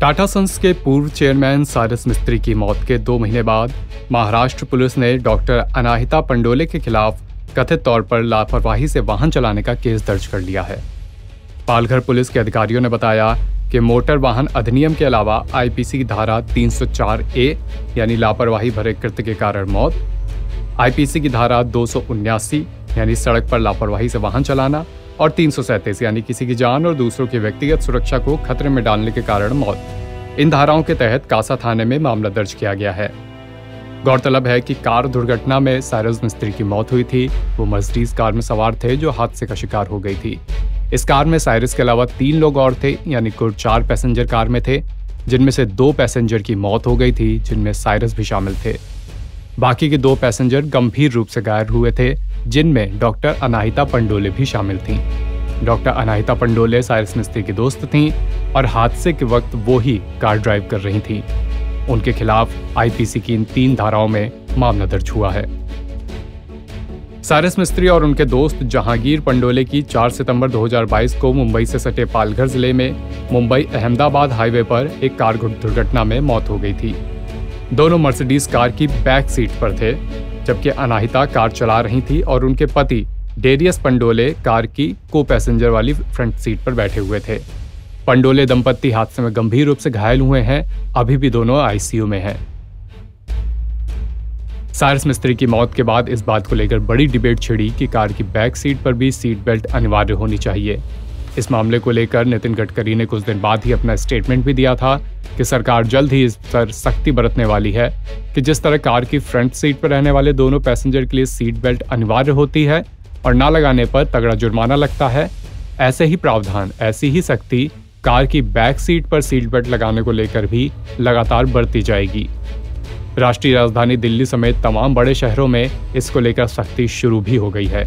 Tata sons के पूर्व chairman Cyrus मिस्त्री की मौत के 2 महीने बाद महाराष्ट्र पुलिस ने डॉक्टर अनाहिता पंडोले के खिलाफ कथित तौर पर लापरवाही से वाहन चलाने का केस दर्ज कर लिया है। पालघर पुलिस के अधिकारियों ने बताया कि मोटर वाहन अधिनियम के अलावा आईपीसी की धारा 304A यानी लापरवाही भरे कृत्य के कारण मौत, आईपीसी की धारा 279 यानी सड़क पर लापरवाही से वाहन चलाना और 337 यानी किसी की जान और दूसरों की व्यक्तिगत सुरक्षा को खतरे में डालने के कारण मौत, इन धाराओं के तहत कासा थाने में मामला दर्ज किया गया है। गौरतलब है कि कार दुर्घटना में साइरस मिस्त्री की मौत हुई थी। वो मर्सिडीज कार में सवार थे जो हादसे का शिकार हो गई थी। इस कार में साइरस के अलावा 3 लोग और थे, यानी कुल 4 पैसेंजर कार में थे, जिनमें से 2 पैसेंजर की मौत हो गई थी, जिनमें साइरस भी शामिल थे। बाकी के 2 पैसेंजर गंभीर रूप से घायल हुए थे, जिनमें डॉक्टर अनाहिता पंडोले भी शामिल थीं। डॉक्टर अनाहिता पंडोले साइरस मिस्त्री की दोस्त थीं और हादसे के वक्त वो ही कार ड्राइव कर रही थीं। उनके खिलाफ आईपीसी की इन 3 धाराओं में मामला दर्ज हुआ है। साइरस मिस्त्री और उनके दोस्त जहांगीर पंडोले की 4 सितंबर 2022 को मुंबई से सटे पालघर जिले में मुंबई अहमदाबाद हाईवे पर एक कार दुर्घटना में मौत हो गई थी। दोनों मर्सिडीज कार की बैक सीट पर थे, जबकि अनाहिता कार चला रही थी और उनके पति डेरियस पंडोले कार की को पैसेंजर वाली फ्रंट सीट पर बैठे हुए थे। पंडोले दंपत्ति हादसे में गंभीर रूप से घायल हुए हैं, अभी भी दोनों आईसीयू में हैं। साइरस मिस्त्री की मौत के बाद इस बात को लेकर बड़ी डिबेट छिड़ी कि कार की बैक सीट पर भी सीट बेल्ट अनिवार्य होनी चाहिए। इस मामले को लेकर नितिन गडकरी ने कुछ दिन बाद ही अपना स्टेटमेंट भी दिया था कि सरकार जल्द ही इस पर सख्ती बरतने वाली है कि जिस तरह कार की फ्रंट सीट पर रहने वाले दोनों पैसेंजर के लिए सीट बेल्ट अनिवार्य होती है और ना लगाने पर तगड़ा जुर्माना लगता है, ऐसे ही प्रावधान, ऐसी ही सख्ती कार की बैक सीट पर सीट बेल्ट लगाने को लेकर भी लगातार बढ़ती जाएगी। राष्ट्रीय राजधानी दिल्ली समेत तमाम बड़े शहरों में इसको लेकर सख्ती शुरू भी हो गई है।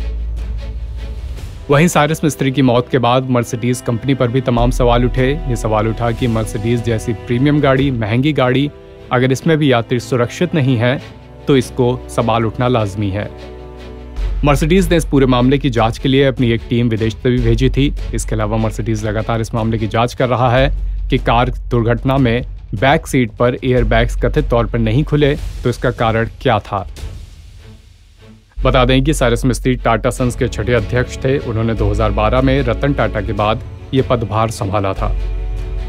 वहीं साइरस मिस्त्री की मौत के बाद मर्सिडीज कंपनी पर भी तमाम सवाल उठे। ये सवाल उठा कि मर्सिडीज जैसी प्रीमियम गाड़ी, महंगी गाड़ी, अगर इसमें भी यात्री सुरक्षित नहीं है तो इसको सवाल उठना लाजमी है। मर्सिडीज ने इस पूरे मामले की जांच के लिए अपनी एक टीम विदेश से भी भेजी थी। इसके अलावा मर्सिडीज लगातार इस मामले की जांच कर रहा है कि कार दुर्घटना में बैक सीट पर एयर बैग्स कथित तौर पर नहीं खुले तो इसका कारण क्या था। बता दें कि साइरस मिस्त्री टाटा सन्स के छठे अध्यक्ष थे। उन्होंने 2012 में रतन टाटा के बाद ये पदभार संभाला था।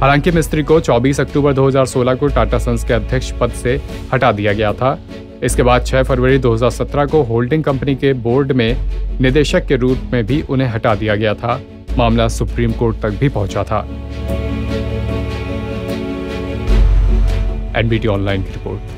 हालांकि मिस्त्री को 24 अक्टूबर 2016 को टाटा सन्स के अध्यक्ष पद से हटा दिया गया था। इसके बाद 6 फरवरी 2017 को होल्डिंग कंपनी के बोर्ड में निदेशक के रूप में भी उन्हें हटा दिया गया था। मामला सुप्रीम कोर्ट तक भी पहुंचा था। एनबीटी ऑनलाइन की रिपोर्ट।